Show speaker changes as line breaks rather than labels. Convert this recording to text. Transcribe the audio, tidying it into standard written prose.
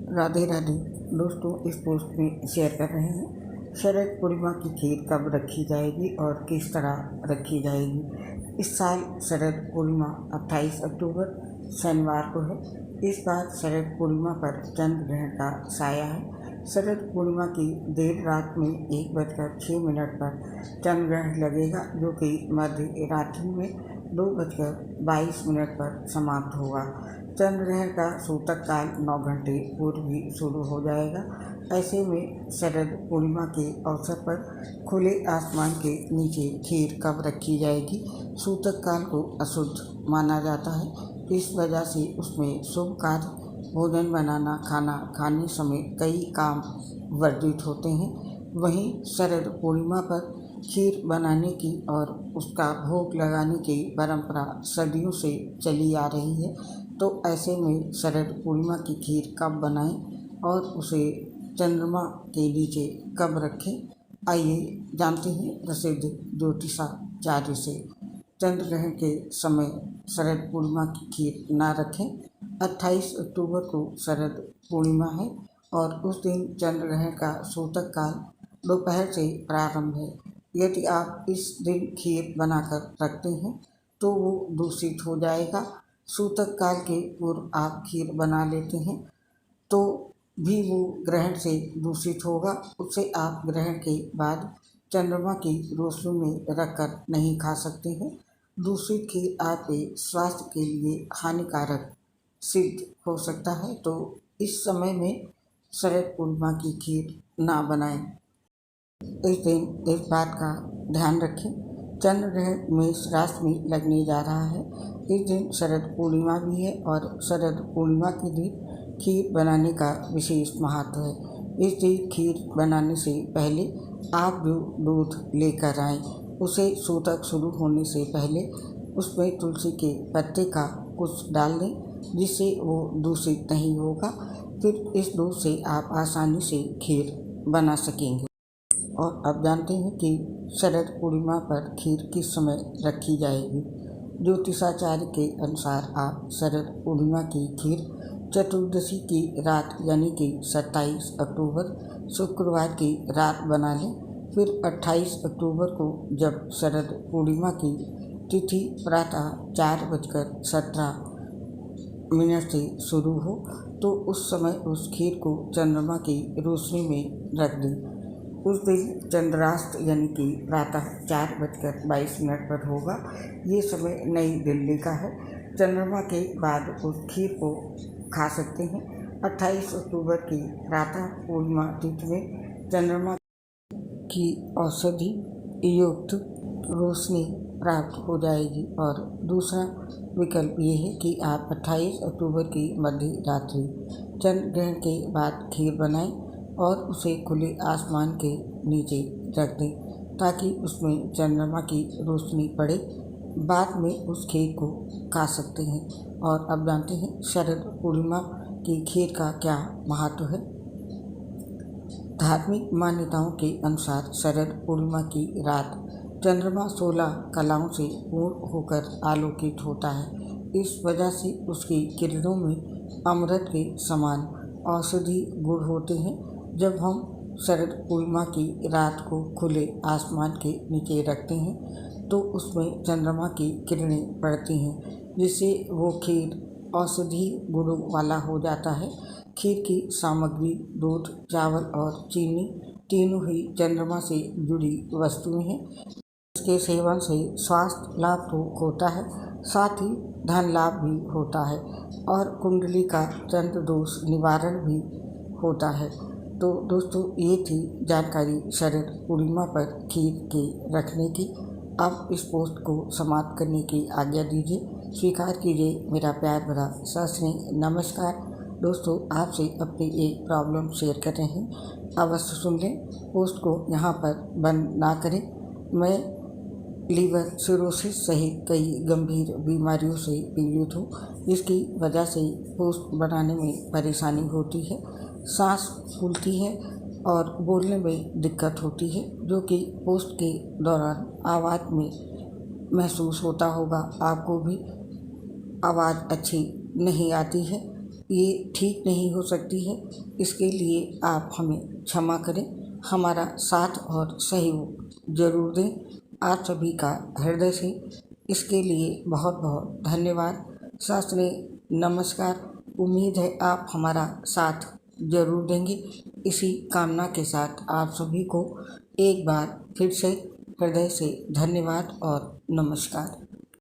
राधे राधे। दोस्तों, इस पोस्ट में शेयर कर रहे हैं शरद पूर्णिमा की खीर कब रखी जाएगी और किस तरह रखी जाएगी। इस साल शरद पूर्णिमा 28 अक्टूबर शनिवार को है। इस बार शरद पूर्णिमा पर चंद्र ग्रहण का साया है। शरद पूर्णिमा की देर रात में 1:06 पर चंद्र ग्रहण लगेगा, जो कि मध्य रात्रि में 2:22 पर समाप्त होगा। चंद्र ग्रहण का सूतक काल 9 घंटे पूर्व ही शुरू हो जाएगा। ऐसे में शरद पूर्णिमा के अवसर पर खुले आसमान के नीचे खीर कब रखी जाएगी। सूतक काल को अशुद्ध माना जाता है, इस वजह से उसमें शुभ कार्य, भोजन बनाना, खाना खाने समेत कई काम वर्जित होते हैं। वहीं शरद पूर्णिमा पर खीर बनाने की और उसका भोग लगाने की परंपरा सदियों से चली आ रही है। तो ऐसे में शरद पूर्णिमा की खीर कब बनाएं और उसे चंद्रमा के नीचे कब रखें, आइए जानते हैं प्रसिद्ध ज्योतिषाचार्य से। चंद्र ग्रहण के समय शरद पूर्णिमा की खीर ना रखें। 28 अक्टूबर को शरद पूर्णिमा है और उस दिन चंद्र ग्रहण का सूतक काल दोपहर से प्रारंभ है। यदि आप इस दिन खीर बनाकर रखते हैं तो वो दूषित हो जाएगा। सूतक काल के पूर्व आप खीर बना लेते हैं तो भी वो ग्रहण से दूषित होगा। उसे आप ग्रहण के बाद चंद्रमा की रोशनी में रखकर नहीं खा सकते हैं। दूषित खीर आपके स्वास्थ्य के लिए हानिकारक सिद्ध हो सकता है, तो इस समय में शरद पूर्णिमा की खीर ना बनाएं। इस दिन इस बात का ध्यान रखें, चंद्र ग्रहण मेष राशि में लगने जा रहा है। इस दिन शरद पूर्णिमा भी है और शरद पूर्णिमा के दिन खीर बनाने का विशेष महत्व है। इस दिन खीर बनाने से पहले आप जो दूध लेकर आएँ उसे सूतक शुरू होने से पहले उसमें तुलसी के पत्ते का कुछ डाल दें, जिससे वो दूषित नहीं होगा। फिर इस दूध से आप आसानी से खीर बना सकेंगे। और अब जानते हैं कि शरद पूर्णिमा पर खीर किस समय रखी जाएगी। ज्योतिषाचार्य के अनुसार आप शरद पूर्णिमा की खीर चतुर्दशी की रात यानी कि 27 अक्टूबर शुक्रवार की रात बना लें। फिर 28 अक्टूबर को जब शरद पूर्णिमा की तिथि प्रातः 4:17 से शुरू हो तो उस समय उस खीर को चंद्रमा की रोशनी में रख दें। उस दिन चंद्रास्त यानी कि प्रातः 4:22 पर होगा। ये समय नई दिल्ली का है। चंद्रमा के बाद उस खीर को खा सकते हैं। 28 अक्टूबर की प्रातः पूर्णिमा तिथि में चंद्रमा की औषधि युक्त रोशनी प्राप्त हो जाएगी। और दूसरा विकल्प ये है कि आप 28 अक्टूबर की मध्य रात्रि चंद्र ग्रहण के बाद खीर बनाएं और उसे खुले आसमान के नीचे रख दें, ताकि उसमें चंद्रमा की रोशनी पड़े। बाद में उस खीर को खा सकते हैं। और अब जानते हैं शरद पूर्णिमा की खीर का क्या महत्व है। धार्मिक मान्यताओं के अनुसार शरद पूर्णिमा की रात चंद्रमा 16 कलाओं से पूर्ण होकर आलोकित होता है। इस वजह से उसकी किरणों में अमृत के समान औषधि गुण होते हैं। जब हम शरद पूर्णिमा की रात को खुले आसमान के नीचे रखते हैं तो उसमें चंद्रमा की किरणें पड़ती हैं, जिससे वो खीर औषधि गुणों वाला हो जाता है। खीर की सामग्री दूध, चावल और चीनी तीनों ही चंद्रमा से जुड़ी वस्तुएं हैं। इसके सेवन से स्वास्थ्य लाभ तो होता है, साथ ही धन लाभ भी होता है और कुंडली का चंद्र दोष निवारण भी होता है। तो दोस्तों, ये थी जानकारी शरद पूर्णिमा पर खीर के रखने की। अब इस पोस्ट को समाप्त करने की आज्ञा दीजिए, स्वीकार कीजिए मेरा प्यार भरा सत श्री नमस्कार। दोस्तों, आपसे अपनी एक प्रॉब्लम शेयर कर रहे हैं, अवश्य सुन लें। पोस्ट को यहाँ पर बंद ना करें। मैं लीवर सिरोसिस सहित कई गंभीर बीमारियों से पीड़ित हूँ, जिसकी वजह से पोस्ट बनाने में परेशानी होती है। सांस फूलती है और बोलने में दिक्कत होती है, जो कि पोस्ट के दौरान आवाज़ में महसूस होता होगा। आपको भी आवाज़ अच्छी नहीं आती है। ये ठीक नहीं हो सकती है। इसके लिए आप हमें क्षमा करें, हमारा साथ और सहयोग ज़रूर दें। आप सभी का हृदय से इसके लिए बहुत बहुत धन्यवाद। शास्त्रीय नमस्कार। उम्मीद है आप हमारा साथ ज़रूर देंगे। इसी कामना के साथ आप सभी को एक बार फिर से हृदय से धन्यवाद और नमस्कार।